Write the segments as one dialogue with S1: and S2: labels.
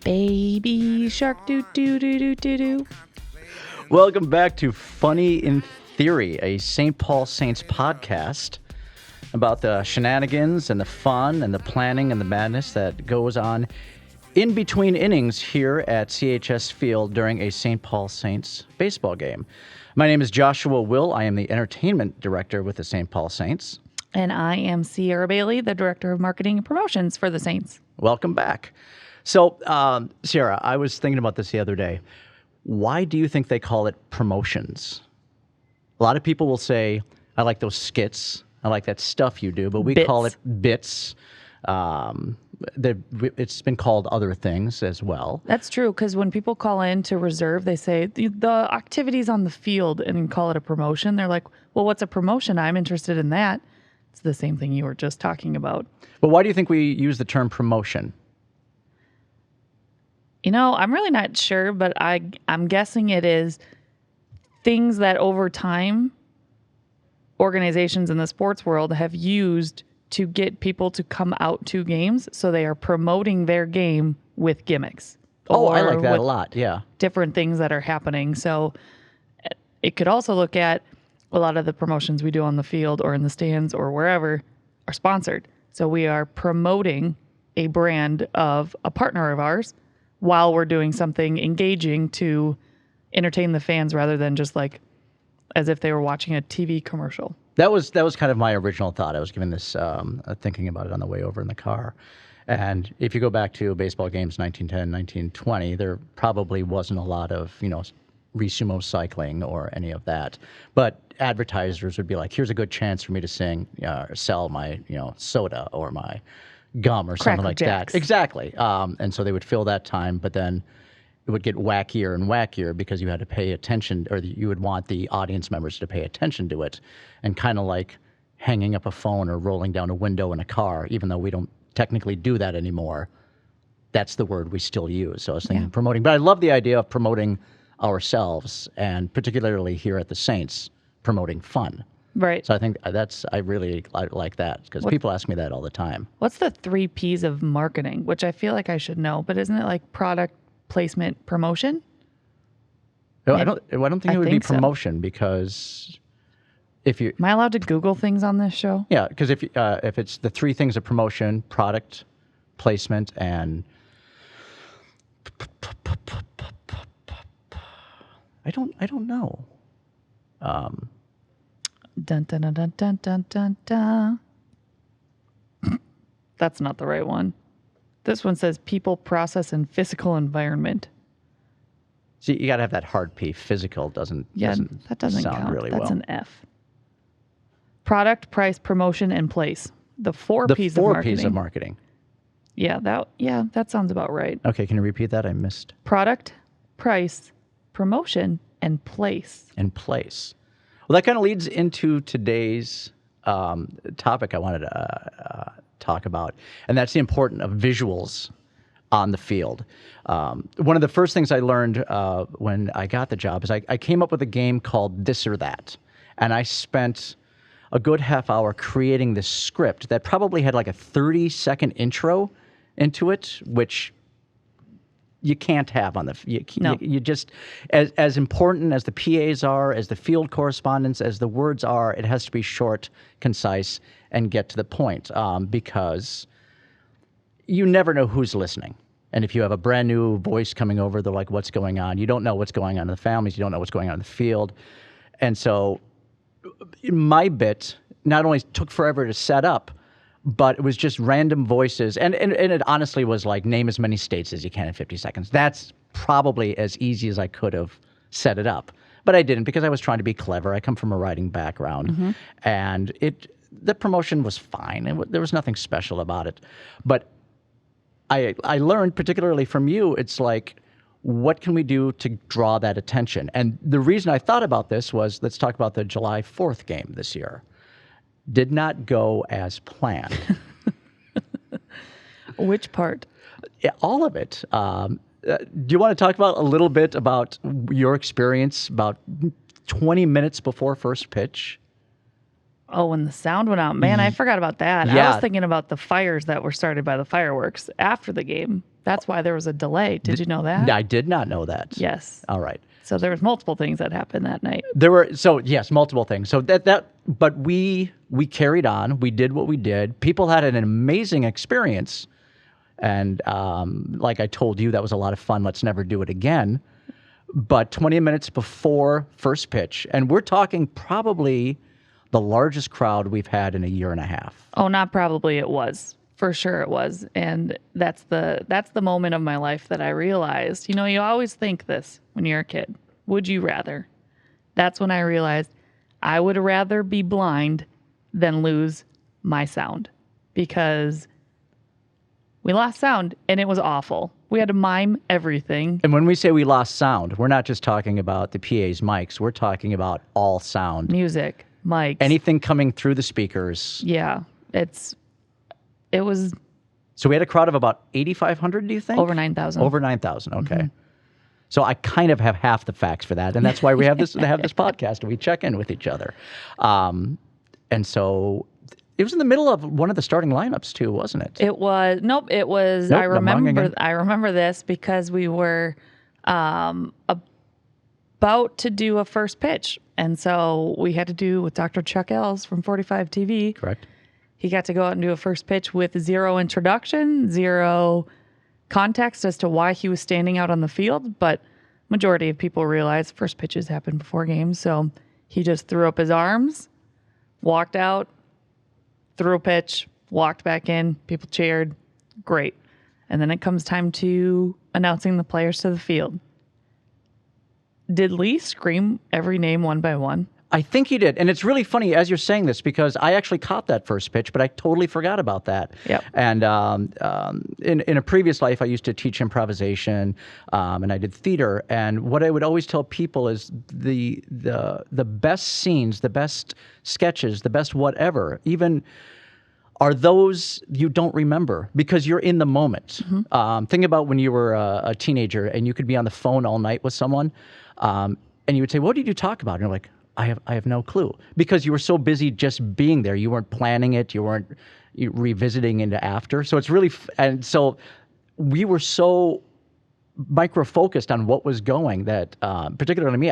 S1: Baby shark doo doo doo doo doo doo.
S2: Welcome back to Funny in Theory, a St. Paul Saints podcast about the shenanigans and the fun and the planning and the madness that goes on in between innings here at CHS Field during a St. Paul Saints baseball game. My name is Joshua Will. I am the entertainment director with the St. Paul Saints.
S1: And I am Skare Bailey, the director of marketing and promotions for the Saints.
S2: Welcome back. So, Sarah, I was thinking about this the other day. Why do you think they call it promotions? A lot of people will say, I like those skits. I like that stuff you do, but we call it bits. It's been called other things as well.
S1: That's true, because when people call in to reserve, they say the activities on the field and call it a promotion. They're like, well, what's a promotion? I'm interested in that. It's the same thing you were just talking about.
S2: But why do you think we use the term promotion?
S1: You know, I'm really not sure, but I'm guessing it is things that over time organizations in the sports world have used to get people to come out to games. So they are promoting their game with gimmicks.
S2: Oh, I like that a lot. Yeah.
S1: Different things that are happening. So it could also look at a lot of the promotions we do on the field or in the stands or wherever are sponsored. So we are promoting a brand of a partner of ours while we're doing something engaging to entertain the fans rather than just like as if they were watching a TV commercial.
S2: That was kind of my original thought. I was giving this, thinking about it on the way over in the car. And if you go back to baseball games 1910, 1920, there probably wasn't a lot of, Resumo Cycling or any of that. But advertisers would be like, here's a good chance for me to sell my, soda or my gum or something like that. Exactly. And so they would fill that time, but then it would get wackier and wackier because you had to pay attention, or you would want the audience members to pay attention to it, and kind of like hanging up a phone or rolling down a window in a car, even though we don't technically do that anymore. That's the word we still use. So I was thinking promoting, but I love the idea of promoting ourselves, and particularly here at the Saints, promoting fun.
S1: Right.
S2: So I think I really like that, because people ask me that all the time.
S1: What's the 3 Ps of marketing, which I feel like I should know, but isn't it like product, placement, promotion?
S2: No, I don't think it would be promotion, because if you...
S1: Am I allowed to Google things on this show?
S2: Yeah, because if it's the 3 things of promotion: product, placement, and... I don't know.
S1: Dun, dun, dun, dun, dun, dun, dun, dun. That's not the right one. This one says people, process, and physical environment.
S2: See, you got to have that hard P. Physical doesn't
S1: that doesn't
S2: sound
S1: count.
S2: really
S1: That's
S2: well.
S1: An F. Product, price, promotion, and place. The 4 Ps of marketing.
S2: Ps of marketing.
S1: Yeah, that sounds about right.
S2: Okay, can you repeat that? I missed.
S1: Product, price, promotion, and place.
S2: And place. Well, that kind of leads into today's topic I wanted to talk about, and that's the importance of visuals on the field. One of the first things I learned when I got the job is I came up with a game called This or That, and I spent a good half hour creating this script that probably had like a 30-second intro into it, which you can't have on the... You just... As important as the PAs are, as the field correspondents, as the words are, it has to be short, concise, and get to the point, because you never know who's listening. And if you have a brand new voice coming over, they're like, what's going on? You don't know what's going on in the families. You don't know what's going on in the field. And so my bit not only took forever to set up, but it was just random voices. And it honestly was like, name as many states as you can in 50 seconds. That's probably as easy as I could have set it up. But I didn't, because I was trying to be clever. I come from a writing background. And the promotion was fine. There was nothing special about it. But I learned, particularly from you, it's like, what can we do to draw that attention? And the reason I thought about this was, let's talk about the July 4th game this year. Did not go as planned.
S1: Which part?
S2: Yeah, all of it. Do you want to talk about a little bit about your experience about 20 minutes before first pitch?
S1: Oh, when the sound went out. Man, I forgot about that. I
S2: Yeah.
S1: was thinking about the fires that were started by the fireworks after the game. That's why there was a delay. Did you know that?
S2: I did not know that.
S1: Yes.
S2: All right.
S1: So there was multiple things that happened that night.
S2: There were, so yes, multiple things. So but we carried on. We did what we did. People had an amazing experience. And like I told you, that was a lot of fun. Let's never do it again. But 20 minutes before first pitch, and we're talking probably the largest crowd we've had in a year and a half.
S1: Oh, not probably. It was. For sure it was. And that's the moment of my life that I realized, you always think this when you're a kid. Would you rather? That's when I realized I would rather be blind than lose my sound, because we lost sound and it was awful. We had to mime everything.
S2: And when we say we lost sound, we're not just talking about the PA's mics. We're talking about all sound.
S1: Music, mics.
S2: Anything coming through the speakers.
S1: Yeah. It was
S2: So we had a crowd of about 8,500, do you think?
S1: over 9,000.
S2: Over 9,000, okay. So I kind of have half the facts for that, and that's why we have this podcast, and we check in with each other. And so it was in the middle of one of the starting lineups too, wasn't it?
S1: It was it was
S2: Nope,
S1: I
S2: I'm wrong again.
S1: remember this because we were about to do a first pitch. And so we had to do with Dr. Chuck Ells from 45 TV.
S2: Correct.
S1: He got to go out and do a first pitch with zero introduction, zero context as to why he was standing out on the field. But majority of people realize first pitches happen before games. So he just threw up his arms, walked out, threw a pitch, walked back in. People cheered. Great. And then it comes time to announcing the players to the field. Did Lee scream every name one by one?
S2: I think he did. And it's really funny as you're saying this, because I actually caught that first pitch, but I totally forgot about that.
S1: Yep.
S2: And in a previous life, I used to teach improvisation, and I did theater. And what I would always tell people is the best scenes, the best sketches, the best whatever, even are those you don't remember because you're in the moment. Think about when you were a teenager and you could be on the phone all night with someone, and you would say, "What did you talk about?" And you're like, I have no clue, because you were so busy just being there. You weren't planning it. You weren't revisiting into after. So it's really, and so we were so micro-focused on what was going that, particularly me,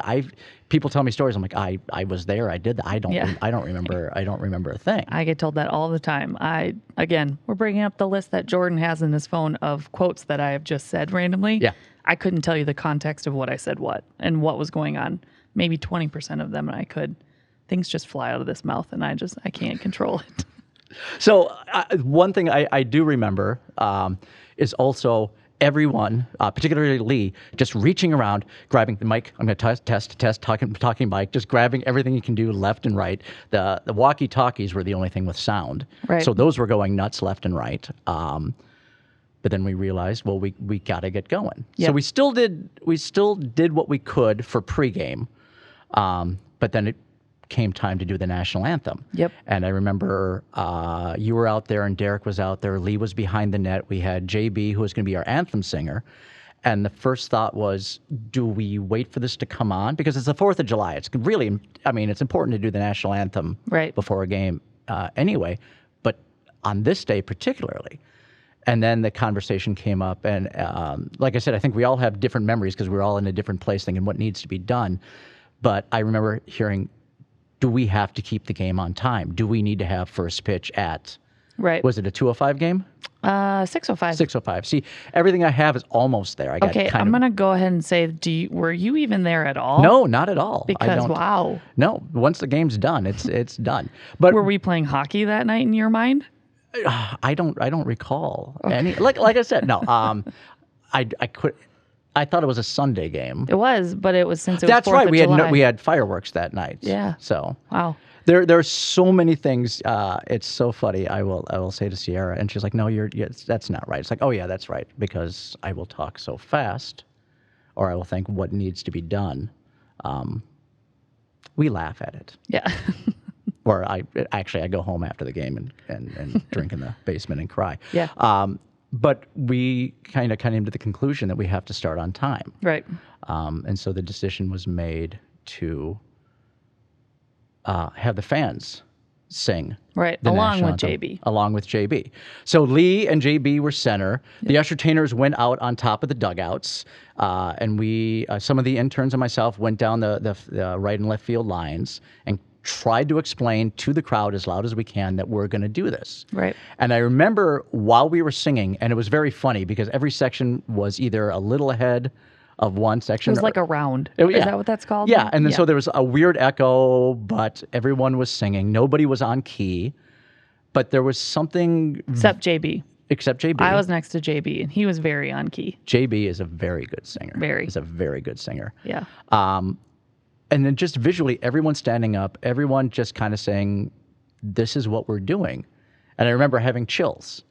S2: people tell me stories. I'm like, I was there. I did that. I don't remember. I don't remember a thing.
S1: I get told that all the time. Again, we're bringing up the list that Jordan has in his phone of quotes that I have just said randomly.
S2: Yeah.
S1: I couldn't tell you the context of what I said and what was going on. Maybe 20% of them I could. Things just fly out of this mouth and I can't control it.
S2: So one thing I do remember is also everyone, particularly Lee, just reaching around, grabbing the mic. I'm going to test, talking mic, just grabbing everything you can do left and right. The walkie-talkies were the only thing with sound.
S1: Right.
S2: So those were going nuts left and right. But then we realized, well, we got to get going.
S1: Yep.
S2: So we still did what we could for pregame. But then it came time to do the national anthem.
S1: Yep.
S2: And I remember you were out there and Derek was out there. Lee was behind the net. We had JB, who was going to be our anthem singer. And the first thought was, do we wait for this to come on? Because it's the 4th of July. It's really, it's important to do the national anthem
S1: right
S2: before a game anyway. But on this day particularly. And then the conversation came up. And like I said, I think we all have different memories because we're all in a different place thinking what needs to be done. But I remember hearing, do we have to keep the game on time? Do we need to have first pitch at,
S1: right?
S2: Was it a 2:05 game?
S1: 6:05.
S2: 6:05. See, everything I have is almost there. I'm
S1: going to go ahead and say, were you even there at all?
S2: No, not at all.
S1: Because, wow.
S2: No, once the game's done, it's done. But
S1: were we playing hockey that night in your mind?
S2: I don't recall any. Like I said, no. I quit. I thought it was a Sunday game.
S1: It was, but it was since it
S2: That's
S1: was 4th
S2: right.
S1: of
S2: We
S1: July.
S2: we had fireworks that night.
S1: Yeah.
S2: So
S1: wow.
S2: There are so many things. It's so funny. I will say to Sierra, and she's like, "No, that's not right." It's like, "Oh yeah, that's right," because I will talk so fast, or I will think what needs to be done. We laugh at it.
S1: Yeah.
S2: Or I go home after the game and drink in the basement and cry.
S1: Yeah.
S2: But we kind of came to the conclusion that we have to start on time.
S1: Right.
S2: And so the decision was made to have the fans sing.
S1: Right,
S2: the
S1: along
S2: national
S1: with
S2: anthem,
S1: JB.
S2: Along with JB. So Lee and JB were center. The usher-tainers went out on top of the dugouts, and we, some of the interns and myself, went down the right and left field lines and tried to explain to the crowd as loud as we can that we're going to do this.
S1: Right.
S2: And I remember while we were singing, and it was very funny because every section was either a little ahead of one section.
S1: It was like a round.
S2: Yeah.
S1: Is that what that's called?
S2: Yeah, and then so there was a weird echo, but everyone was singing. Nobody was on key, but there was something...
S1: Except JB.
S2: Except JB.
S1: I was next to JB, and he was very on key.
S2: JB is a very good singer.
S1: Very.
S2: He's a very good singer.
S1: Yeah.
S2: And then just visually, everyone standing up, everyone just kind of saying, this is what we're doing. And I remember having chills.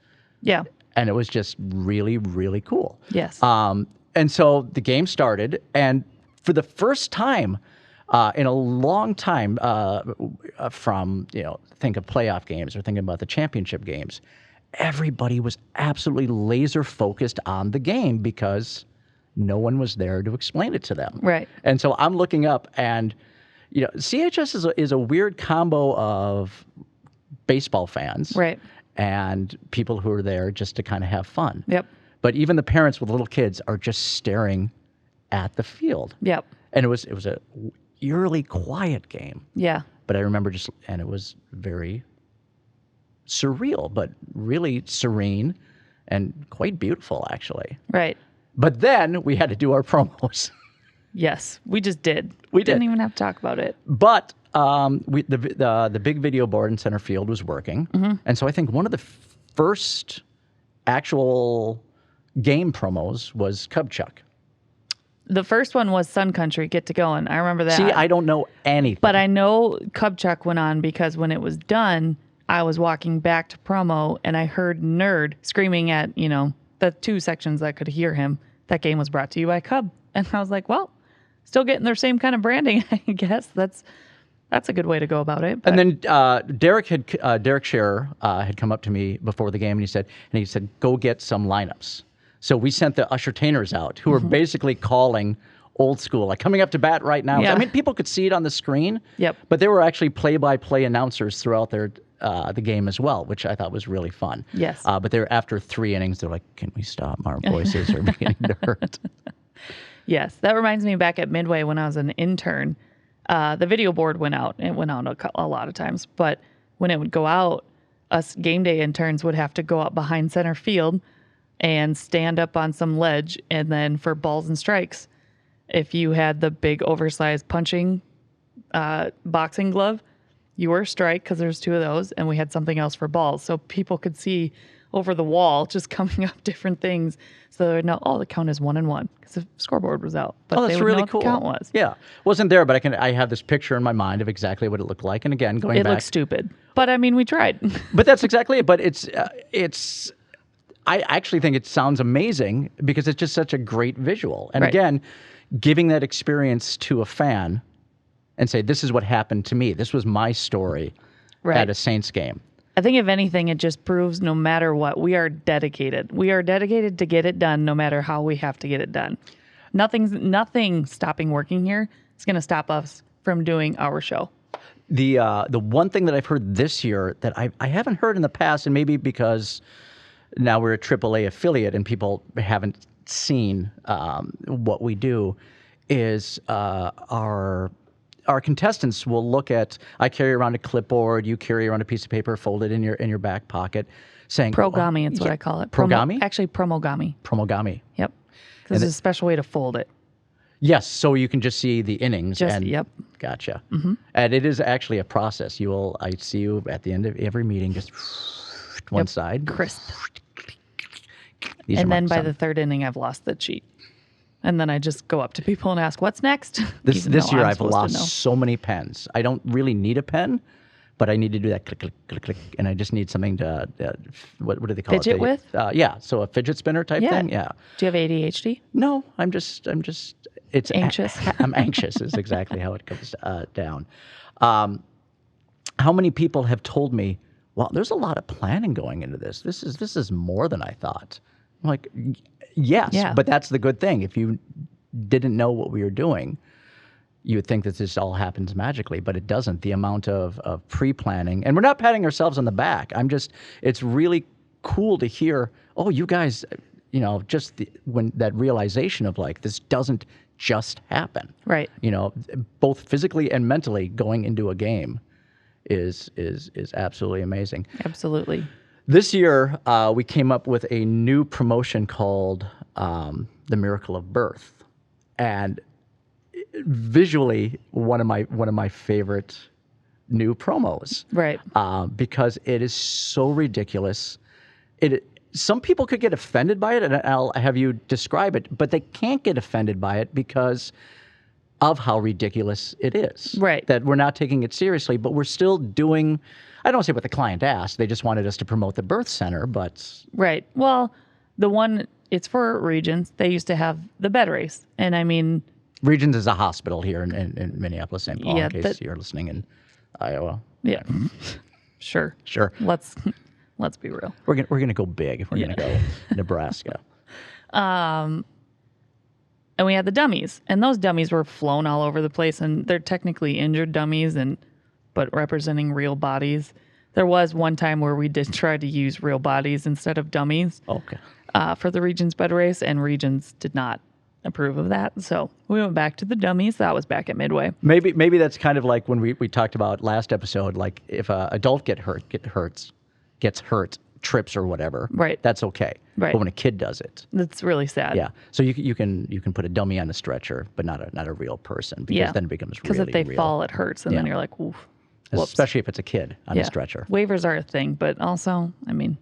S1: Yeah.
S2: And it was just really, really cool.
S1: Yes.
S2: And so the game started, and for the first time in a long time, from, think of playoff games or thinking about the championship games, everybody was absolutely laser focused on the game because no one was there to explain it to them.
S1: Right.
S2: And so I'm looking up, and CHS is a weird combo of baseball fans,
S1: right,
S2: and people who are there just to kind of have fun.
S1: Yep.
S2: But even the parents with little kids are just staring at the field.
S1: Yep.
S2: And it was a eerily quiet game.
S1: Yeah.
S2: But I remember and it was very surreal, but really serene and quite beautiful, actually.
S1: Right.
S2: But then we had to do our promos.
S1: Yes, we just did.
S2: We did.
S1: Didn't even have to talk about it.
S2: But the big video board in center field was working. Mm-hmm. And so I think one of the first actual game promos was Cub Chuck.
S1: The first one was Sun Country, Get to Going. I remember that.
S2: See, I don't know anything.
S1: But I know Cub Chuck went on because when it was done, I was walking back to promo and I heard Nerd screaming at, the two sections that could hear him. That game was brought to you by Cub. And I was like, well, still getting their same kind of branding, I guess. That's a good way to go about it. But.
S2: And then Derek Scherer had come up to me before the game and he said, go get some lineups. So we sent the usher-tainers out who were basically calling old school, like coming up to bat right now.
S1: Yeah.
S2: I mean, people could see it on the screen.
S1: Yep.
S2: But they were actually play-by-play announcers throughout the game as well, which I thought was really fun.
S1: Yes.
S2: But they're after 3 innings, they're like, can we stop? Our voices are beginning to hurt.
S1: Yes. That reminds me back at Midway when I was an intern, the video board went out. It went out a lot of times. But when it would go out, us game day interns would have to go up behind center field and stand up on some ledge. And then for balls and strikes, if you had the big oversized punching boxing glove, you were a strike because there's 2 of those. And we had something else for balls. So people could see over the wall just coming up different things. So they would know, the count is 1-1 because the scoreboard was out. But
S2: that's
S1: they would
S2: really
S1: know
S2: cool.
S1: What the count was.
S2: Yeah. Wasn't there, but I have this picture in my mind of exactly what it looked like. And again, going
S1: It
S2: back.
S1: looks stupid. But I mean, we tried.
S2: But that's exactly it. But it's I actually think it sounds amazing because it's just such a great visual. And
S1: Right.
S2: again, giving that experience to a fan and say, this is what happened to me. This was my story at a Saints game.
S1: I think if anything, it just proves no matter what, we are dedicated. We are dedicated to get it done no matter how we have to get it done. Nothing stopping working here is going to stop us from doing our show.
S2: The one thing that I've heard this year that I haven't heard in the past, and maybe because now we're a AAA affiliate and people haven't seen what we do, is our contestants will look at, I carry around a clipboard, you carry around a piece of paper folded in your back pocket, saying
S1: Progami, it's what I call it.
S2: Progami?
S1: Actually, promogami.
S2: Promogami.
S1: Yep. Because there's a special way to fold it.
S2: Yes, so you can just see the innings.
S1: Yep.
S2: Gotcha. Mm-hmm. And it is actually a process. I see you at the end of every meeting, just one side.
S1: Crisp. And then by the 3rd inning, I've lost the cheat. And then I just go up to people and ask, what's next?
S2: This year, I've lost so many pens. I don't really need a pen, but I need to do that click, click, click, click. And I just need something to, what do they call
S1: Fidget
S2: it?
S1: with?
S2: Yeah, so a fidget spinner type thing. Yeah.
S1: Do you have ADHD?
S2: No, I'm just, it's
S1: anxious.
S2: I'm anxious is exactly how it comes down. How many people have told me, well, there's a lot of planning going into this. This is more than I thought. I'm like, yes, but that's the good thing. If you didn't know what we were doing, you would think that this all happens magically, but it doesn't. The amount of pre-planning, and we're not patting ourselves on the back. It's really cool to hear, oh, you guys, just when that realization of like, this doesn't just happen.
S1: Right.
S2: Both physically and mentally going into a game is absolutely amazing.
S1: Absolutely.
S2: This year, we came up with a new promotion called The Miracle of Birth. And visually, one of my favorite new promos.
S1: Right.
S2: Because it is so ridiculous. Some people could get offended by it, and I'll have you describe it, but they can't get offended by it because of how ridiculous it is.
S1: Right.
S2: That we're not taking it seriously, but we're still doing, I don't say what the client asked. They just wanted us to promote the birth center, but...
S1: Right. Well, it's for Regions. They used to have the bed race. And I mean...
S2: Regions is a hospital here in Minneapolis, St. Paul, in case you're listening in Iowa.
S1: Yeah. Sure. Let's be real.
S2: We're gonna go big. We're gonna go Nebraska.
S1: And we had the dummies, and those dummies were flown all over the place, and they're technically injured dummies, but representing real bodies. There was one time where we did try to use real bodies instead of dummies.
S2: Okay.
S1: For the Regions bed race, and Regions did not approve of that, so we went back to the dummies. That was back at Midway.
S2: Maybe that's kind of like when we talked about last episode, like if an adult gets hurt, trips or whatever,
S1: right?
S2: That's okay.
S1: Right.
S2: But when a kid does it,
S1: that's really sad.
S2: Yeah. So you can put a dummy on a stretcher, but not a real person, because then it becomes really real.
S1: Because if they fall, it hurts, and then you're like, oof. Whoops.
S2: Especially if it's a kid on a stretcher.
S1: Waivers are a thing, but also, I mean.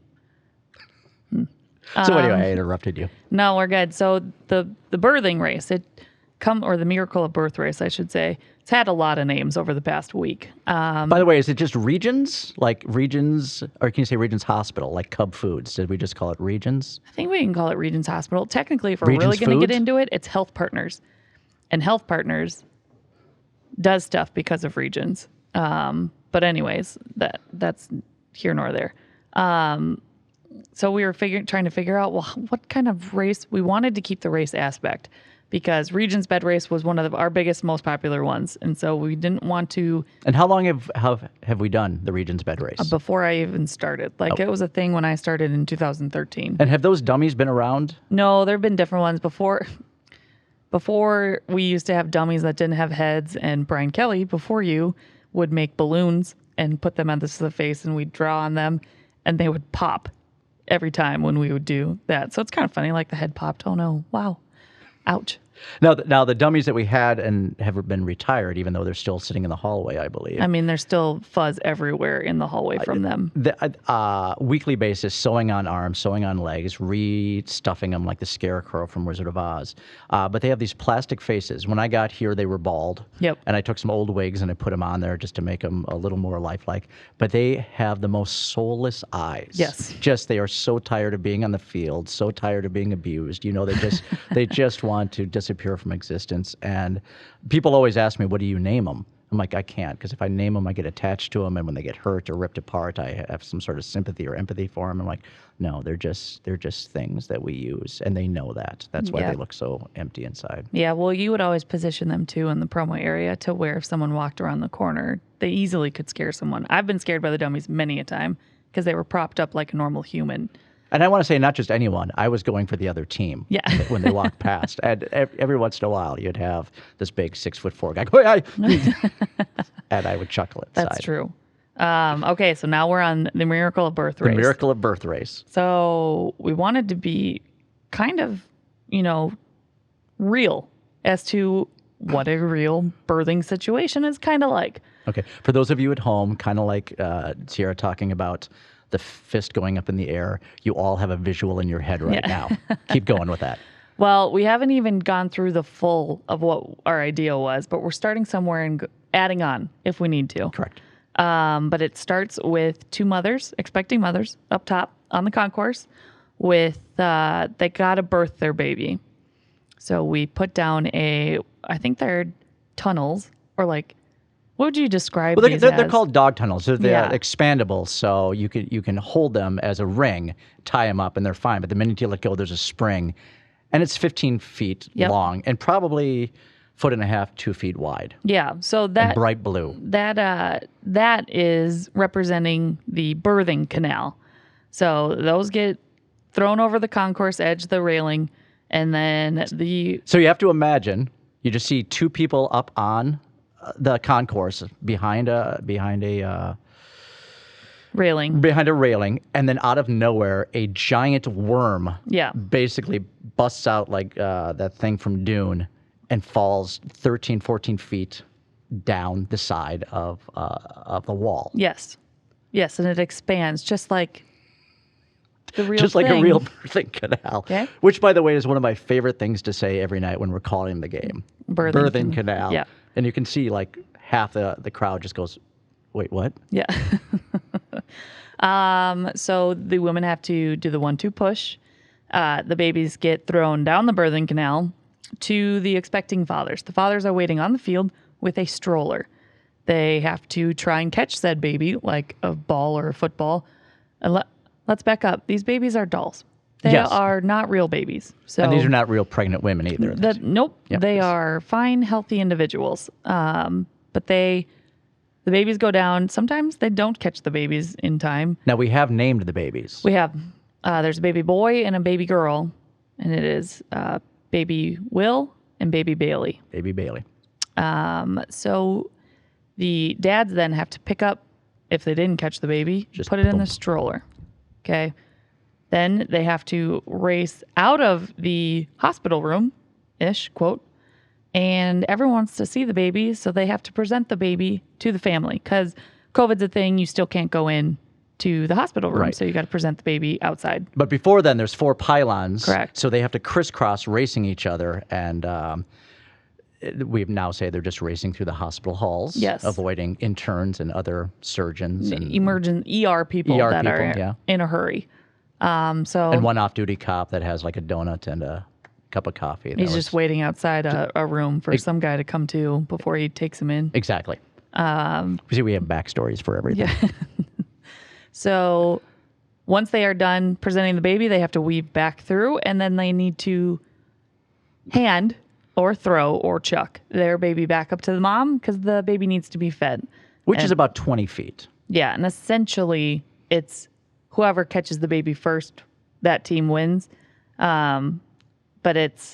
S2: So anyway, I interrupted you.
S1: No, we're good. So the birthing race, or the Miracle of Birth race, I should say, it's had a lot of names over the past week.
S2: By the way, is it just Regions? Like Regions, or can you say Regions Hospital, like Cub Foods? Did we just call it Regions?
S1: I think we can call it Regions Hospital. Technically, if we're
S2: Regions
S1: really going to
S2: Foods?
S1: get into it, it's Health Partners. And Health Partners does stuff because of Regions. But anyways, that's here nor there. So we were trying to figure out, well, what kind of race. We wanted to keep the race aspect because Regions bed race was one of our biggest, most popular ones. And so we didn't want to.
S2: And how long have we done the Regions bed race?
S1: Before I even started. It was a thing when I started in 2013.
S2: And have those dummies been around?
S1: No, there have been different ones before. Before, we used to have dummies that didn't have heads, and Brian Kelly, before you, would make balloons and put them on the face, and we'd draw on them, and they would pop every time when we would do that. So it's kind of funny, like the head popped. Oh no, wow, ouch.
S2: Now the dummies that we had and have been retired, even though they're still sitting in the hallway, I believe.
S1: I mean, there's still fuzz everywhere in the hallway from them.
S2: Weekly basis, sewing on arms, sewing on legs, re-stuffing them like the Scarecrow from Wizard of Oz. But they have these plastic faces. When I got here, they were bald.
S1: Yep.
S2: And I took some old wigs and I put them on there just to make them a little more lifelike. But they have the most soulless eyes.
S1: Yes.
S2: They are so tired of being on the field, so tired of being abused. They just want to disappear from existence. And people always ask me, what do you name them? I'm like, I can't, because if I name them, I get attached to them, and when they get hurt or ripped apart, I have some sort of sympathy or empathy for them. I'm like, no, they're just things that we use, and they know that. That's why they look so empty inside.
S1: Yeah, well, you would always position them too in the promo area to where if someone walked around the corner, they easily could scare someone. I've been scared by the dummies many a time because they were propped up like a normal human.
S2: And I want to say, not just anyone. I was going for the other team.
S1: Yeah.
S2: When they walked past, and every once in a while, you'd have this big 6'4" guy go, "Hey!" And I would chuckle inside.
S1: That's true. Okay, so now we're on the Miracle of Birth race.
S2: The Miracle of Birth race.
S1: So we wanted to be kind of, real as to what a real birthing situation is kind of like.
S2: Okay, for those of you at home, kind of like Sierra talking about the fist going up in the air, you all have a visual in your head right now. Keep going with that.
S1: Well, we haven't even gone through the full of what our idea was, but we're starting somewhere and adding on if we need to.
S2: Correct.
S1: But it starts with two mothers, expecting mothers, up top on the concourse with, they got to birth their baby. So we put down I think they're tunnels, or like, what would you describe these as?
S2: They're called dog tunnels. They're expandable, so you can hold them as a ring, tie them up, and they're fine. But the minute you let go, there's a spring, and it's 15 feet long, and probably 1.5 feet, 2 feet wide.
S1: Yeah. So
S2: And
S1: that
S2: bright blue.
S1: that is representing the birthing canal. So those get thrown over the concourse edge, the railing, and then
S2: So you have to imagine, you just see two people up on the concourse behind a
S1: railing.
S2: and then out of nowhere, a giant worm
S1: Yeah.
S2: basically busts out like that thing from Dune and falls 13, 14 feet down the side of the wall.
S1: Yes. Yes, and it expands just like the real
S2: Just
S1: thing.
S2: like a real birthing canal.
S1: Okay.
S2: Which, by the way, is one of my favorite things to say every night when we're calling the game.
S1: Birthing
S2: canal.
S1: Yeah.
S2: And you can see like half the crowd just goes, wait, what?
S1: Yeah. So the women have to do the 1-2 push. The babies get thrown down the birthing canal to the expecting fathers. The fathers are waiting on the field with a stroller. They have to try and catch said baby like a ball or a football. And let's back up. These babies are dolls. They
S2: Yes.
S1: are not real babies. So
S2: And these are not real pregnant women either.
S1: nope.
S2: Yep.
S1: They are fine, healthy individuals. But the babies go down. Sometimes they don't catch the babies in time.
S2: Now, we have named the babies.
S1: We have there's a baby boy and a baby girl, and it is baby Will and baby Bailey.
S2: Baby Bailey.
S1: So the dads then have to pick up, if they didn't catch the baby,
S2: Just
S1: put it in
S2: boom.
S1: the stroller. Okay. Then they have to race out of the hospital room-ish, quote, and everyone wants to see the baby, so they have to present the baby to the family because COVID's a thing. You still can't go in to the hospital room,
S2: Right.
S1: so you got to present the baby outside.
S2: But before then, there's 4 pylons.
S1: Correct.
S2: So they have to crisscross racing each other. And we now say they're just racing through the hospital halls,
S1: Yes.
S2: avoiding interns and other surgeons and
S1: Emergent ER people
S2: ER
S1: that
S2: people,
S1: are
S2: yeah.
S1: in a hurry. So
S2: and one off-duty cop that has like a donut and a cup of coffee.
S1: he's just waiting outside a room for some guy to come to before he takes him in.
S2: Exactly. See, we have backstories for everything.
S1: Yeah. So once they are done presenting the baby, they have to weave back through, and then they need to hand or throw or chuck their baby back up to the mom because the baby needs to be fed.
S2: Which is about 20 feet.
S1: Yeah, and essentially it's whoever catches the baby first, that team wins. But it's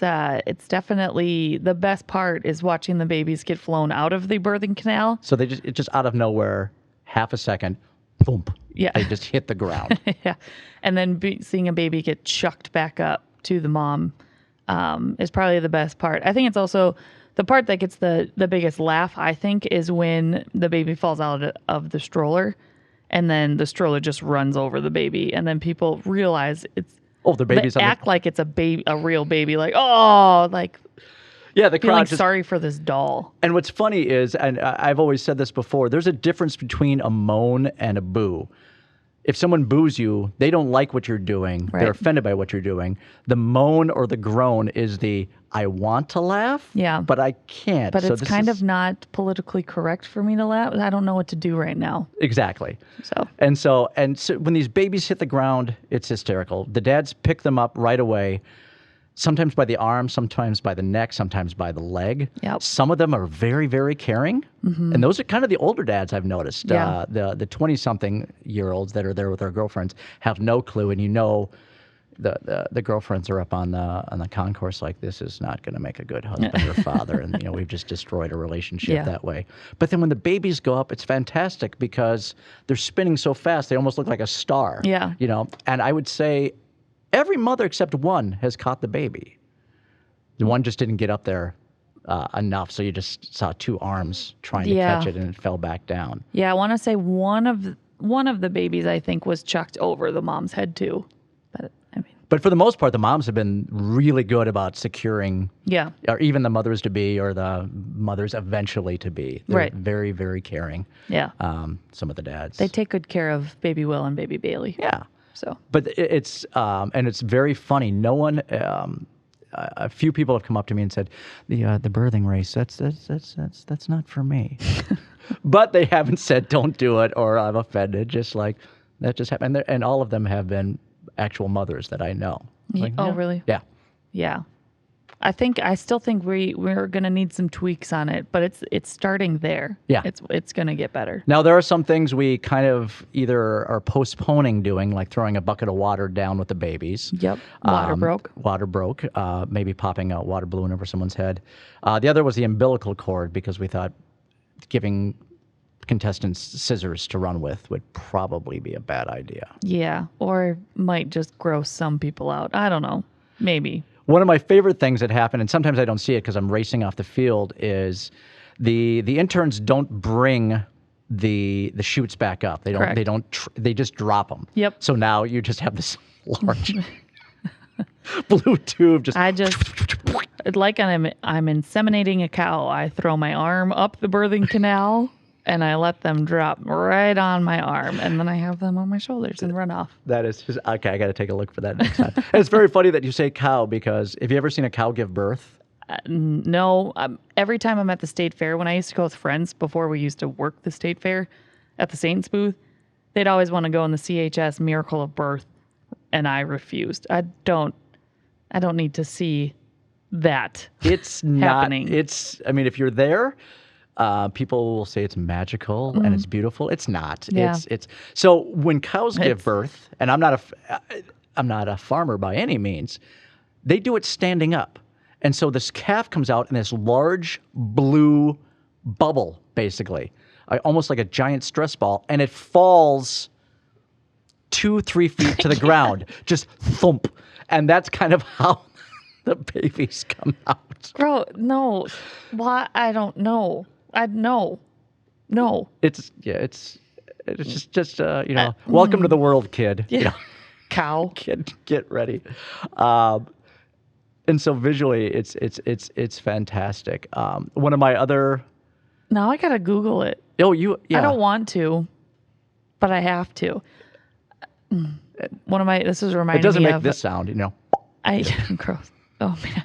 S1: definitely the best part is watching the babies get flown out of the birthing canal.
S2: So it's just out of nowhere, half a second, boom.
S1: Yeah.
S2: They just hit the ground.
S1: Yeah, and then seeing a baby get chucked back up to the mom is probably the best part. I think it's also the part that gets the biggest laugh, I think, is when the baby falls out of the stroller and then the stroller just runs over the baby. And then people realize it's,
S2: Oh, the baby's
S1: they
S2: on
S1: act like it's a real baby. Like, oh, like
S2: Yeah, the
S1: feeling
S2: crowd just...
S1: sorry for this doll.
S2: And what's funny is, and I've always said this before, there's a difference between a moan and a boo. If someone boos you, they don't like what you're doing.
S1: Right.
S2: They're offended by what you're doing. The moan or the groan is the, I want to laugh,
S1: Yeah.
S2: but I can't.
S1: But
S2: So
S1: it's
S2: this
S1: kind
S2: is-
S1: of not politically correct for me to laugh. I don't know what to do right now.
S2: Exactly.
S1: So
S2: And so when these babies hit the ground, it's hysterical. The dads pick them up right away, sometimes by the arm, sometimes by the neck, sometimes by the leg.
S1: Yep.
S2: Some of them are very, very caring. And those are kind of the older dads I've noticed.
S1: Yeah.
S2: The 20-something-year-olds that are there with their girlfriends have no clue. And the girlfriends are up on the concourse like, this is not going to make a good husband or father. And, we've just destroyed a relationship
S1: Yeah.
S2: that way. But then when the babies go up, it's fantastic because they're spinning so fast, they almost look like a star.
S1: Yeah.
S2: And I would say every mother except one has caught the baby. The one just didn't get up there enough, so you just saw 2 arms trying to
S1: Yeah.
S2: catch it, and it fell back down.
S1: yeah, I want to say one of the babies I think was chucked over the mom's head too. But I mean,
S2: But for the most part, the moms have been really good about securing,
S1: yeah,
S2: or even the mothers to be, or the mothers eventually to be. They're
S1: Right.
S2: very, very caring.
S1: yeah.
S2: Some of the dads.
S1: They take good care of baby Will and baby Bailey.
S2: yeah.
S1: So
S2: But it's and it's very funny. No one, a few people have come up to me and said, the birthing race, that's not for me. But they haven't said don't do it or I'm offended. Just like that just happened, and all of them have been actual mothers that I know. Like,
S1: oh
S2: yeah.
S1: really?
S2: Yeah.
S1: Yeah. I still think we're gonna need some tweaks on it, but it's starting there.
S2: Yeah.
S1: It's gonna get better.
S2: Now, there are some things we kind of either are postponing doing, like throwing a bucket of water down with the babies.
S1: Yep. Water broke.
S2: Water broke. Maybe popping a water balloon over someone's head. The other was the umbilical cord, because we thought giving contestants scissors to run with would probably be a bad idea.
S1: Yeah, or might just gross some people out. I don't know. Maybe.
S2: One of my favorite things that happened, and sometimes I don't see it because I'm racing off the field, is the interns don't bring the chutes back up. They don't.
S1: Correct.
S2: They just drop them.
S1: Yep.
S2: So now you just have this large blue tube.
S1: I just like I'm inseminating a cow. I throw my arm up the birthing canal and I let them drop right on my arm, and then I have them on my shoulders and run off.
S2: That is just, okay. I got to take a look for that next time. And it's very funny that you say cow, because have you ever seen a cow give birth?
S1: No. Every time I'm at the state fair, when I used to go with friends before we used to work the state fair at the Saints booth, they'd always want to go in the CHS Miracle of Birth, and I refused. I don't need to see that.
S2: It's not
S1: happening.
S2: I mean, if you're there, people will say it's magical and it's beautiful. It's not.
S1: Yeah.
S2: It's so when cows give birth, and I'm not a farmer by any means, they do it standing up. And so this calf comes out in this large blue bubble, basically, almost like a giant stress ball, and it falls 2-3 feet to the ground, just thump. And that's kind of how the babies come out.
S1: Bro, no. Why? I don't know. No.
S2: It's just welcome to the world, kid.
S1: Yeah.
S2: You know,
S1: Cow.
S2: kid, get ready. And so visually, it's fantastic. One of my other.
S1: Now I gotta Google it.
S2: Yeah.
S1: I don't want to, but I have to. This is reminding me of.
S2: It doesn't make this sound, you know.
S1: Gross. Oh man.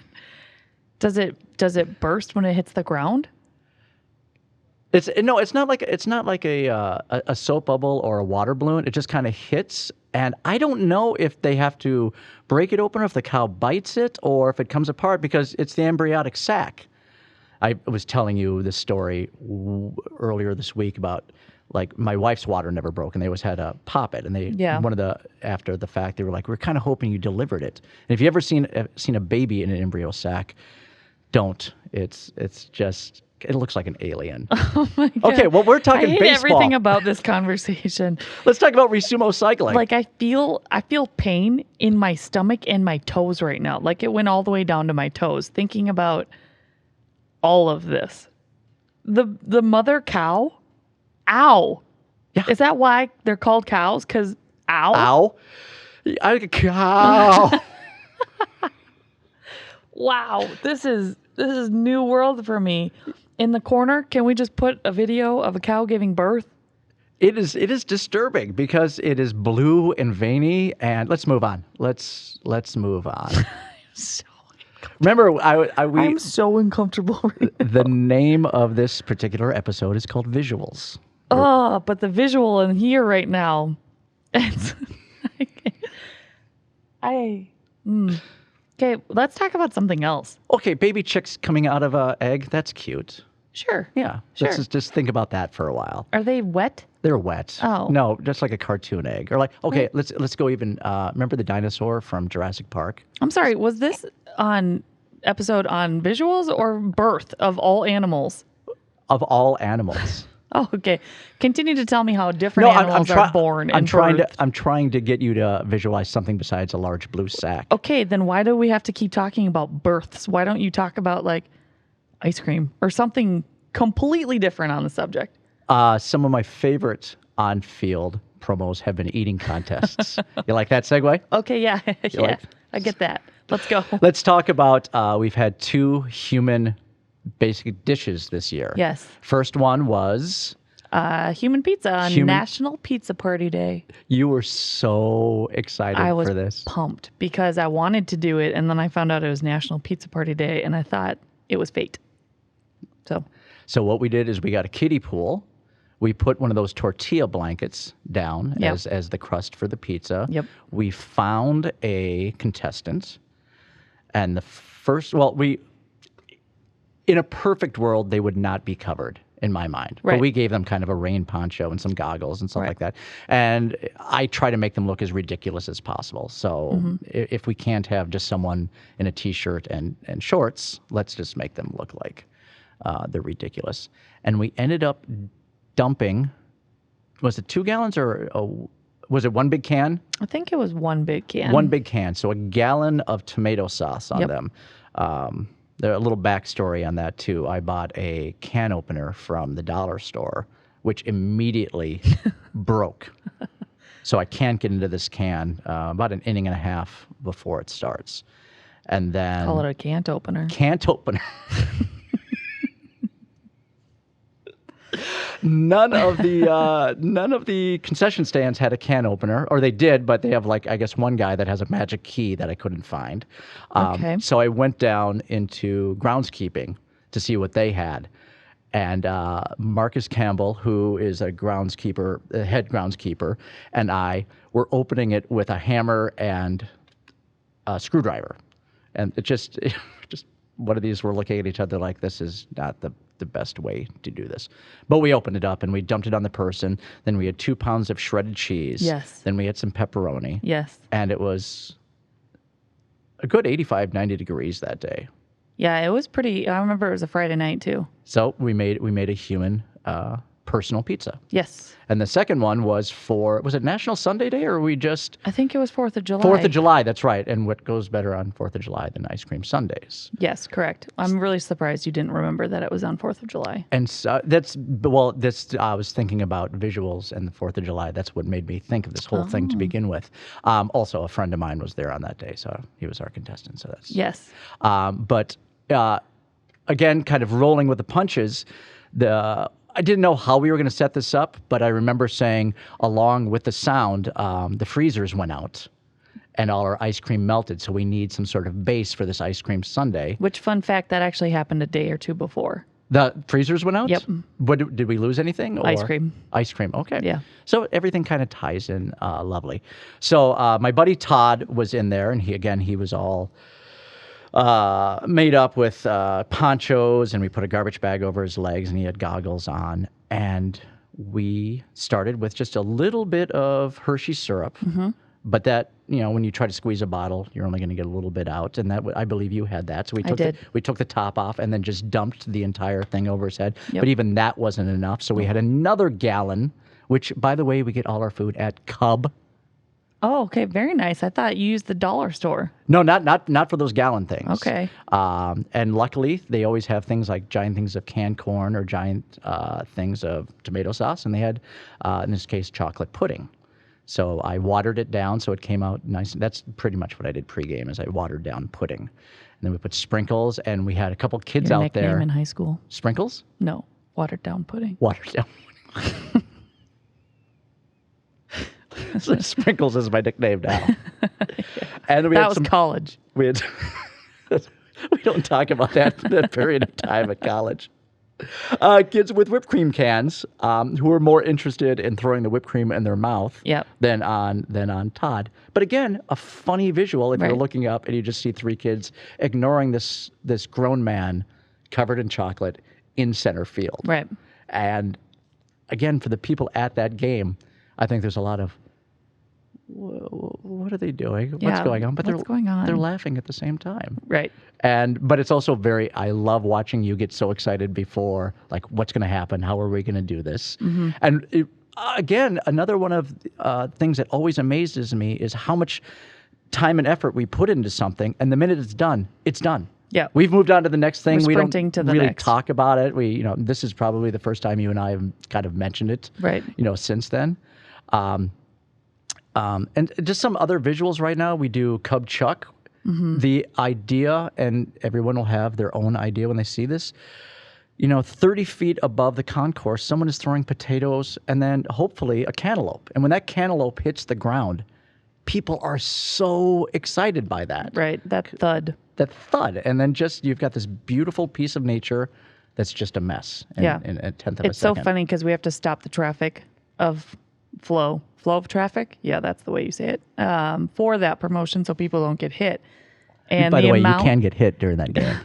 S1: Does it burst when it hits the ground?
S2: It's not like a soap bubble or a water balloon. It just kind of hits, and I don't know if they have to break it open, or if the cow bites it, or if it comes apart, because it's the embryonic sac. I was telling you this story earlier this week about, like, my wife's water never broke, and they always had to pop it. And after the fact, they were like, "We're kind of hoping you delivered it." And if you ever seen a baby in an embryo sac, don't. It's just. It looks like an alien.
S1: Oh my God.
S2: Okay, well, we're talking
S1: I hate
S2: baseball.
S1: everything about this conversation.
S2: Let's talk about Resumo Cycling.
S1: Like I feel pain in my stomach and my toes right now. Like it went all the way down to my toes, thinking about all of this. The mother cow, ow.
S2: Yeah.
S1: Is that why they're called cows? Because ow?
S2: Ow. Cow.
S1: Wow, this is new world for me. In the corner, can we just put a video of a cow giving birth?
S2: It is disturbing, because it is blue and veiny. And let's move on. Let's move on. Remember,
S1: I'm so uncomfortable right now.
S2: The name of this particular episode is called Visuals.
S1: Oh, but the visual in here right now. It's Okay, let's talk about something else.
S2: Okay, baby chicks coming out of an egg. That's cute.
S1: Sure.
S2: Yeah.
S1: Sure.
S2: Let's just think about that for a while.
S1: Are they wet?
S2: They're wet.
S1: Oh.
S2: No, just like a cartoon egg. Or like, okay, let's go even, remember the dinosaur from Jurassic Park?
S1: I'm sorry, was this on episode on visuals or birth of all animals?
S2: Of all animals.
S1: Oh, okay. Continue to tell me how different animals are born and birthed.
S2: I'm trying to get you to visualize something besides a large blue sack.
S1: Okay, then why do we have to keep talking about births? Why don't you talk about like ice cream or something completely different on the subject?
S2: Some of my favorite on-field promos have been eating contests. You like that segue?
S1: Okay, yeah. Yeah. I get that. Let's go.
S2: Let's talk about, we've had 2 human basic dishes this year.
S1: Yes.
S2: First one was
S1: human pizza on National Pizza Party Day.
S2: You were so excited for this.
S1: I was pumped because I wanted to do it, and then I found out it was National Pizza Party Day, and I thought it was fate. So
S2: what we did is we got a kiddie pool. We put one of those tortilla blankets down as the crust for the pizza.
S1: Yep.
S2: We found a contestant. And the first, in a perfect world, they would not be covered in my mind.
S1: Right.
S2: But we gave them kind of a rain poncho and some goggles and stuff
S1: Right.
S2: like that. And I try to make them look as ridiculous as possible. So if we can't have just someone in a T-shirt and shorts, let's just make them look like they're ridiculous. And we ended up dumping, was it 2 gallons or was it one big can?
S1: I think it was one big can.
S2: One big can. So a gallon of tomato sauce on
S1: Yep.
S2: them. There's a little backstory on that, too. I bought a can opener from the dollar store, which immediately broke. So I can't get into this can about an inning and a half before it starts. And then...
S1: Call it a can't opener.
S2: Can't opener. None of the concession stands had a can opener, or they did, but they have I guess one guy that has a magic key that I couldn't find.
S1: Okay.
S2: So I went down into groundskeeping to see what they had, and Marcus Campbell, who is a head groundskeeper, and I were opening it with a hammer and a screwdriver, and it just one of these were looking at each other like, this is not the best way to do this. But we opened it up and we dumped it on the person. Then we had 2 pounds of shredded cheese.
S1: Yes.
S2: Then we had some pepperoni.
S1: Yes.
S2: And it was a good 85, 90 degrees that day.
S1: Yeah, it was pretty. I remember it was a Friday night too.
S2: So we made a human personal pizza.
S1: Yes.
S2: And the second one was was it National Sunday Day, or were we just...
S1: I think it was 4th of July.
S2: 4th of July, that's right. And what goes better on 4th of July than ice cream sundaes?
S1: Yes, correct. I'm really surprised you didn't remember that it was on 4th of July.
S2: And so I was thinking about visuals and the 4th of July. That's what made me think of this whole thing to begin with. Also, a friend of mine was there on that day, so he was our contestant. So that's...
S1: Yes.
S2: But again, kind of rolling with the punches, I didn't know how we were going to set this up, but I remember saying, along with the sound, the freezers went out and all our ice cream melted. So we need some sort of base for this ice cream sundae.
S1: Which, fun fact, that actually happened a day or two before.
S2: The freezers went out?
S1: Yep.
S2: What, did we lose anything?
S1: Ice cream.
S2: Ice cream, okay.
S1: Yeah.
S2: So everything kind of ties in lovely. So my buddy Todd was in there, and he was all... made up with ponchos, and we put a garbage bag over his legs, and he had goggles on. And we started with just a little bit of Hershey syrup. Mm-hmm. But that, when you try to squeeze a bottle, you're only going to get a little bit out. And that, I believe you had that. So we took the top off and then just dumped the entire thing over his head.
S1: Yep.
S2: But even that wasn't enough. So we had another gallon, which, by the way, we get all our food at Cub.
S1: Oh, okay. Very nice. I thought you used the dollar store.
S2: No, not for those gallon things.
S1: Okay.
S2: And luckily, they always have things like giant things of canned corn or giant things of tomato sauce, and they had, in this case, chocolate pudding. So I watered it down so it came out nice. That's pretty much what I did pregame, is I watered down pudding. And then we put sprinkles, and we had a couple kids
S1: Your
S2: out there.
S1: nickname in high school?
S2: Sprinkles?
S1: No, watered down pudding.
S2: Watered down pudding. So Sprinkles is my nickname now. And
S1: That was college.
S2: We don't talk about that period of time at college. Kids with whipped cream cans who are more interested in throwing the whipped cream in their mouth than on Todd. But again, a funny visual if you're looking up and you just see 3 kids ignoring this grown man covered in chocolate in center field.
S1: Right.
S2: And again, for the people at that game, I think there's a lot of, what are they doing? What's going on? But they're laughing at the same time.
S1: Right.
S2: But it's also I love watching you get so excited before, like, what's going to happen? How are we going to do this? Mm-hmm. And again, another one of things that always amazes me is how much time and effort we put into something, and the minute it's done, it's done.
S1: Yeah.
S2: We've moved on to the next thing.
S1: We're
S2: we don't
S1: sprinting to the
S2: really
S1: next.
S2: talk about it. This is probably the first time you and I have kind of mentioned it.
S1: Right.
S2: Since then. And just some other visuals right now. We do Cub Chuck. Mm-hmm. The idea, and everyone will have their own idea when they see this, 30 feet above the concourse, someone is throwing potatoes and then hopefully a cantaloupe. And when that cantaloupe hits the ground, people are so excited by that.
S1: Right, that thud.
S2: And then you've got this beautiful piece of nature that's just a mess in a tenth of a second.
S1: It's so funny because we have to stop the traffic of flow of traffic. Yeah, that's the way you say it. For that promotion so people don't get hit. And
S2: By the way, you can get hit during that game.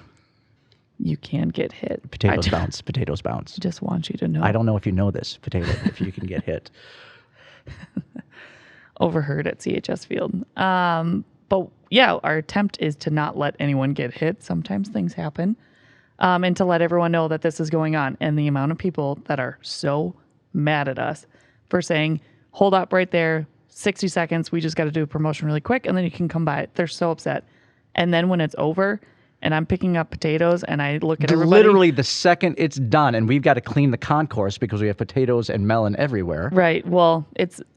S1: You can get hit.
S2: Potatoes bounce. Potatoes bounce.
S1: Just want you to know.
S2: I don't know if you know this, Potato, if you can get hit.
S1: Overheard at CHS Field. But yeah, our attempt is to not let anyone get hit. Sometimes things happen. And to let everyone know that this is going on. And the amount of people that are so mad at us for saying, hold up right there, 60 seconds, we just got to do a promotion really quick, and then you can come by. They're so upset. And then when it's over, and I'm picking up potatoes, and I look at everybody.
S2: Literally the second it's done, and we've got to clean the concourse because we have potatoes and melon everywhere.
S1: Right. Well,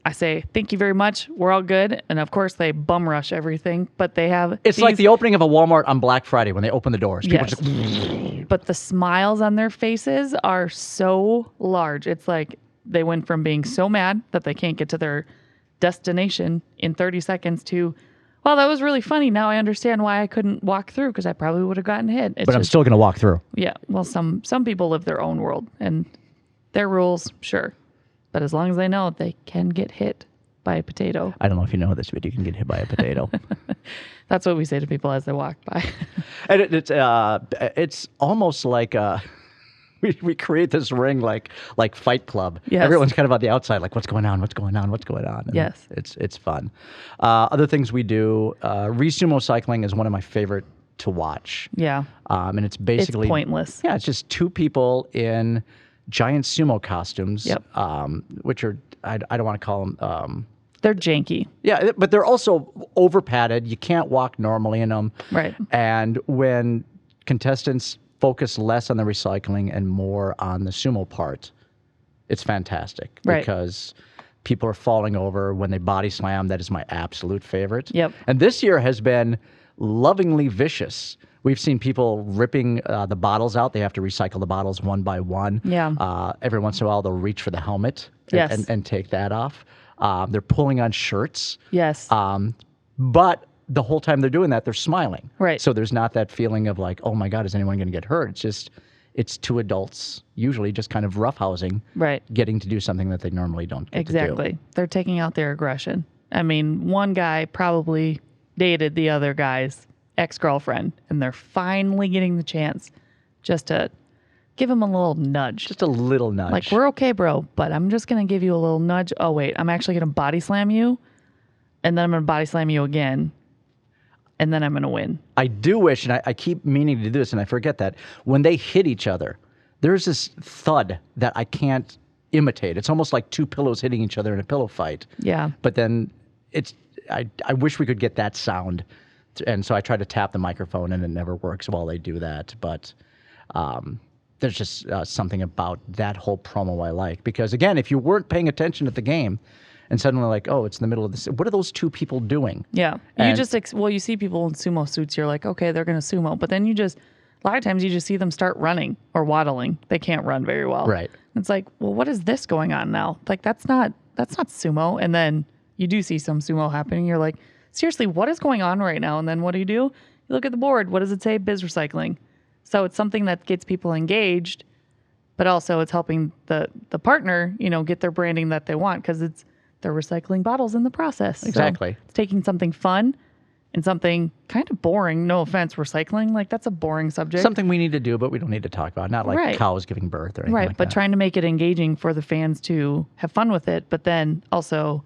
S1: I say, thank you very much. We're all good. And of course, they bum rush everything, but they have.
S2: It's like the opening of a Walmart on Black Friday when they open the doors. People
S1: Yes. But the smiles on their faces are so large. It's like they went from being so mad that they can't get to their destination in 30 seconds to, well, that was really funny. Now I understand why I couldn't walk through because I probably would have gotten hit.
S2: But I'm still going to walk through.
S1: Yeah. Well, some people live their own world and their rules, sure. But as long as they know they can get hit by a potato.
S2: I don't know if you know this, but you can get hit by a potato.
S1: That's what we say to people as they walk by.
S2: And it's almost like we create this ring like Fight Club.
S1: Yes.
S2: Everyone's kind of on the outside, like what's going on, what's going on, what's going on. And
S1: yes.
S2: It's fun. Other things we do, Resumo Cycling is one of my favorite to watch.
S1: Yeah.
S2: And it's basically
S1: it's pointless.
S2: Yeah, it's just two people in giant sumo costumes.
S1: Yep.
S2: Which are I don't want to call them.
S1: They're janky.
S2: Yeah, but they're also over padded. You can't walk normally in them.
S1: Right.
S2: And when contestants focus less on the recycling and more on the sumo part, it's fantastic.
S1: Right.
S2: Because people are falling over when they body slam. That is my absolute favorite.
S1: Yep.
S2: And this year has been lovingly vicious. We've seen people ripping the bottles out. They have to recycle the bottles one by one.
S1: Yeah.
S2: Every once in a while, they'll reach for the helmet and take that off. They're pulling on shirts.
S1: Yes.
S2: But the whole time they're doing that, they're smiling.
S1: Right.
S2: So there's not that feeling of like, oh my God, is anyone going to get hurt? It's two adults, usually just kind of roughhousing,
S1: right,
S2: getting to do something that they normally don't get
S1: exactly.
S2: to do.
S1: They're taking out their aggression. I mean, one guy probably dated the other guy's ex-girlfriend, and they're finally getting the chance just to give him a little nudge.
S2: Just a little nudge.
S1: Like, we're okay, bro, but I'm just going to give you a little nudge. Oh, wait, I'm actually going to body slam you, and then I'm going to body slam you again, and then I'm going to win. I
S2: do wish, and I keep meaning to do this, and I forget that, when they hit each other, there's this thud that I can't imitate. It's almost like two pillows hitting each other in a pillow fight.
S1: Yeah.
S2: But then I wish we could get that sound. And so I try to tap the microphone, and it never works while they do that. But there's just something about that whole promo I like. Because, again, if you weren't paying attention at the game, and suddenly like, oh, it's in the middle of this, what are those two people doing?
S1: Yeah. You just, you see people in sumo suits, you're like, okay, they're going to sumo. But then a lot of times you just see them start running or waddling. They can't run very well.
S2: Right.
S1: It's like, well, what is this going on now? Like, that's not sumo. And then you do see some sumo happening. You're like, seriously, what is going on right now? And then what do? You look at the board. What does it say? Biz recycling. So it's something that gets people engaged, but also it's helping the partner, get their branding that they want, because they're recycling bottles in the process.
S2: Exactly.
S1: So it's taking something fun and something kind of boring. No offense, recycling, like that's a boring subject.
S2: Something we need to do, but we don't need to talk about. Not like cows giving birth or anything like that.
S1: But trying to make it engaging for the fans to have fun with it, but then also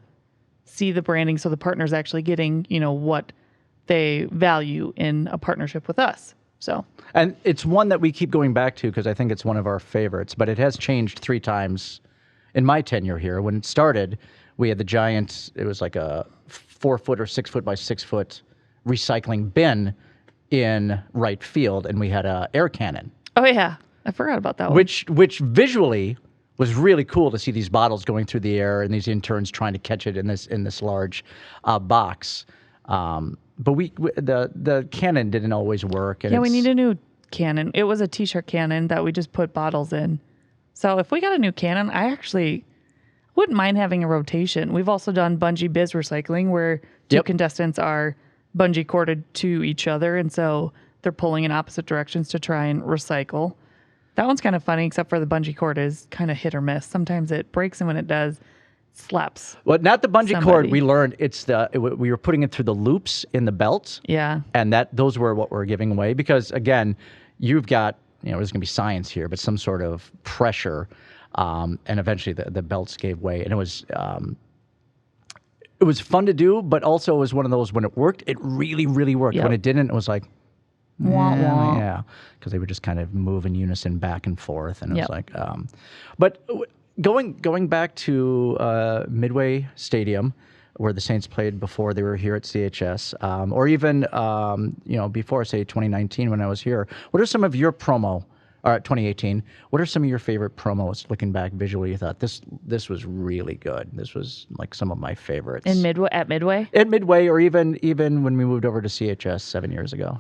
S1: see the branding so the partner's actually getting, what they value in a partnership with us. So.
S2: And it's one that we keep going back to because I think it's one of our favorites, but it has changed 3 times in my tenure here. When it started, we had the giant, it was like a 4-foot or 6-foot by 6-foot recycling bin in right field, and we had a air cannon.
S1: Oh yeah, I forgot about that one.
S2: Which visually was really cool to see these bottles going through the air and these interns trying to catch it in this large box. But the cannon didn't always work. And
S1: we need a new cannon. It was a t-shirt cannon that we just put bottles in. So if we got a new cannon, I actually wouldn't mind having a rotation. We've also done bungee biz recycling where two contestants are bungee corded to each other, and so they're pulling in opposite directions to try and recycle. That one's kind of funny, except for the bungee cord is kind of hit or miss. Sometimes it breaks, and when it does, slaps.
S2: Well, not the bungee cord.
S1: somebody.
S2: We learned we were putting it through the loops in the belts.
S1: Yeah.
S2: And those were what we're giving away because again, you've got, there's going to be science here, but some sort of pressure, and eventually the belts gave way, and it was fun to do, but also it was one of those when it worked, it really, really worked.
S1: Yep.
S2: When it didn't, it was like,
S1: Wah, wah.
S2: yeah, because they would just kind of move in unison back and forth, and it
S1: Yep.
S2: was like, but going back to Midway Stadium, where the Saints played before they were here at CHS, or even before, say 2019 when I was here. What are some of your 2018? What are some of your favorite promos? Looking back visually, you thought this was really good. This was like some of my favorites.
S1: At Midway?
S2: At Midway, or even when we moved over to CHS 7 years ago.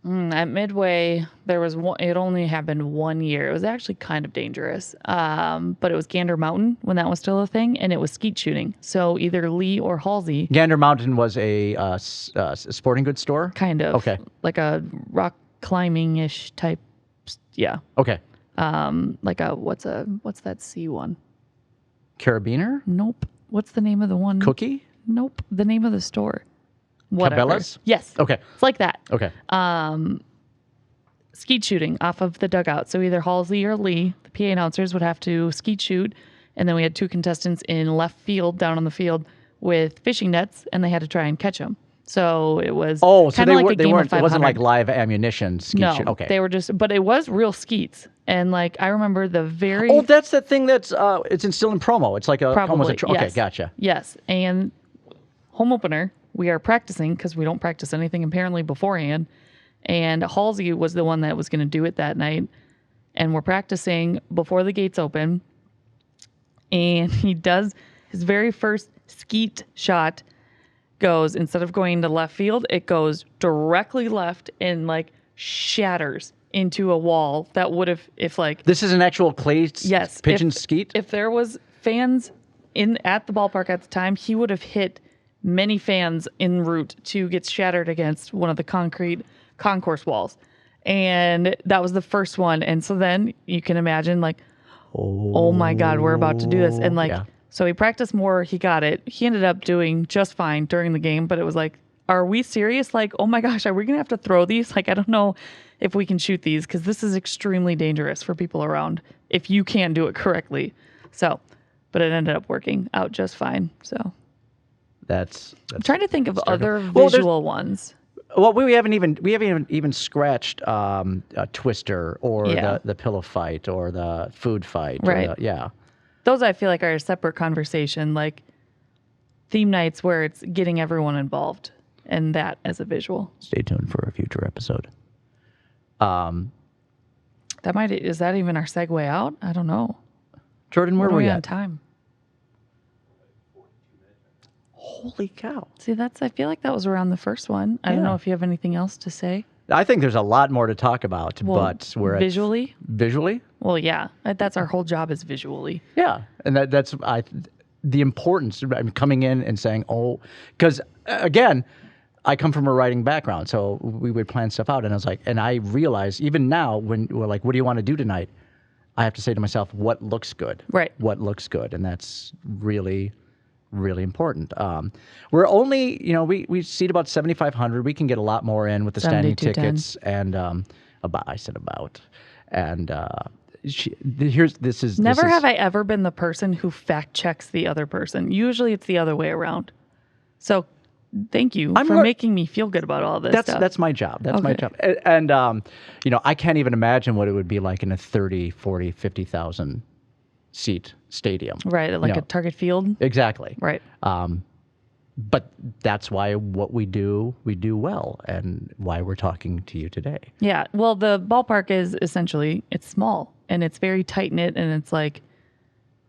S1: At Midway, there was one. It only happened 1 year. It was actually kind of dangerous. But it was Gander Mountain when that was still a thing, and it was skeet shooting. So either Lee or Halsey,
S2: Gander Mountain was a sporting goods store?
S1: kind of,
S2: Okay.
S1: like a rock climbing-ish type. Yeah.
S2: Okay.
S1: Like what's that C one?
S2: Carabiner?
S1: Nope. What's the name of the one?
S2: Cookie?
S1: Nope. The name of the store. Whatever.
S2: Cabela's?
S1: Yes.
S2: Okay.
S1: It's like that.
S2: Okay.
S1: Skeet shooting off of the dugout. So either Halsey or Lee, the PA announcers, would have to skeet shoot. And then we had two contestants in left field, down on the field, with fishing nets, and they had to try and catch them. So it was
S2: So
S1: kind of like a
S2: they
S1: game
S2: weren't.
S1: of 500.
S2: It wasn't like live ammunition. Skeet
S1: No,
S2: shoot. Okay.
S1: they were just, but it was real skeets. And like, I remember the very...
S2: Oh, that's the thing that's it's still in promo. It's like a
S1: Probably,
S2: okay,
S1: yes.
S2: gotcha.
S1: Yes, and home opener, we are practicing because we don't practice anything apparently beforehand. And Halsey was the one that was going to do it that night. And we're practicing before the gates open. And he does his very first skeet shot goes, instead of going to left field, it goes directly left and like shatters into a wall that would have, if like...
S2: This is an actual clay
S1: Yes.
S2: pigeon skeet?
S1: If there was fans at the ballpark at the time, he would have hit many fans en route to get shattered against one of the concrete concourse walls. And that was the first one. And so then you can imagine like, oh my God, we're about to do this. And like,
S2: yeah.
S1: So he practiced more. He got it. He ended up doing just fine during the game, but it was like, are we serious? Like, oh my gosh, are we going to have to throw these? Like, I don't know if we can shoot these because this is extremely dangerous for people around if you can't do it correctly. So, but it ended up working out just fine. So
S2: That's
S1: I'm trying to think of other
S2: Well,
S1: visual ones.
S2: well, we haven't even scratched Twister or
S1: Yeah.
S2: the pillow fight or the food fight.
S1: Right.
S2: Or yeah.
S1: Those I feel like are a separate conversation, like theme nights where it's getting everyone involved and that as a visual.
S2: Stay tuned for a future episode.
S1: Is that even our segue out? I don't know.
S2: Jordan, where
S1: What are
S2: were
S1: we
S2: you
S1: on
S2: at?
S1: time?
S2: Holy cow.
S1: See, I feel like that was around the first one. I don't
S2: Yeah.
S1: know if you have anything else to say.
S2: I think there's a lot more to talk about,
S1: Well,
S2: but we're
S1: visually?
S2: visually?
S1: Well, yeah, that's our whole job is visually.
S2: Yeah, and that's the importance of coming in and saying, because again, I come from a writing background, so we would plan stuff out, and I was like, and I realize even now when we're like, what do you want to do tonight? I have to say to myself, what looks good?
S1: Right.
S2: What looks good, and that's really, really important. We're only, we seat about 7,500. We can get a lot more in with the standing
S1: 7,210.
S2: tickets, and I said about, and
S1: Never have I ever been the person who fact checks the other person. Usually it's the other way around. So thank you for making me feel good about all this stuff.
S2: That's my job. That's my
S1: Okay.
S2: job. And I can't even imagine what it would be like in a 30, 40, 50,000 seat stadium.
S1: Right, like
S2: You
S1: a
S2: know,
S1: target field.
S2: Exactly.
S1: Right.
S2: But that's why what we do well, and why we're talking to you today.
S1: Yeah. Well, the ballpark is essentially, it's small and it's very tight knit, and it's like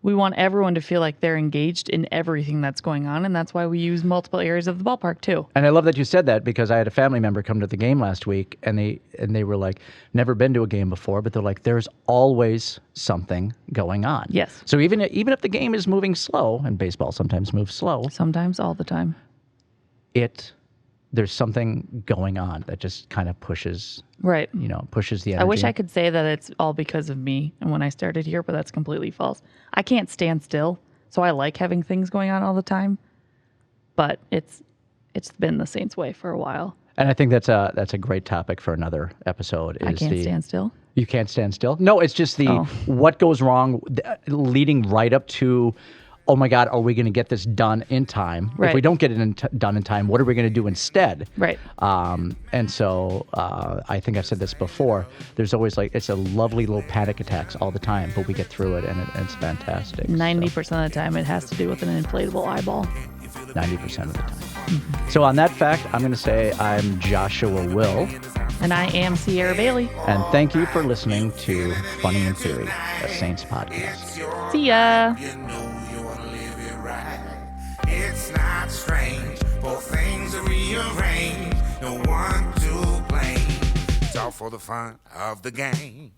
S1: we want everyone to feel like they're engaged in everything that's going on, and that's why we use multiple areas of the ballpark too.
S2: And I love that you said that, because I had a family member come to the game last week, and they were like, never been to a game before, but they're like, there's always something going on.
S1: Yes.
S2: So even if the game is moving slow, and baseball sometimes moves slow,
S1: Sometimes, all the time.
S2: there's something going on that just kind of pushes,
S1: Right.
S2: pushes the energy.
S1: I wish I could say that it's all because of me and when I started here, but that's completely false. I can't stand still. So I like having things going on all the time, but it's been the Saints way for a while.
S2: And I think that's a great topic for another episode.
S1: I can't stand still.
S2: You can't stand still? No, it's just what goes wrong leading right up to, oh my God, are we going to get this done in time?
S1: Right.
S2: If we don't get it done in time, what are we going to do instead?
S1: Right.
S2: And so I think I've said this before. There's always it's a lovely little panic attacks all the time, but we get through it and it's fantastic.
S1: 90% of the time it has to do with an inflatable eyeball.
S2: 90% of the time. Mm-hmm. So on that fact, I'm going to say I'm Joshua Will.
S1: And I am Sierra Bailey.
S2: And thank you for listening to Funny in Theory, a Saints podcast.
S1: See ya.
S3: It's not strange, both things are rearranged, no one to blame. It's all for the fun of the game.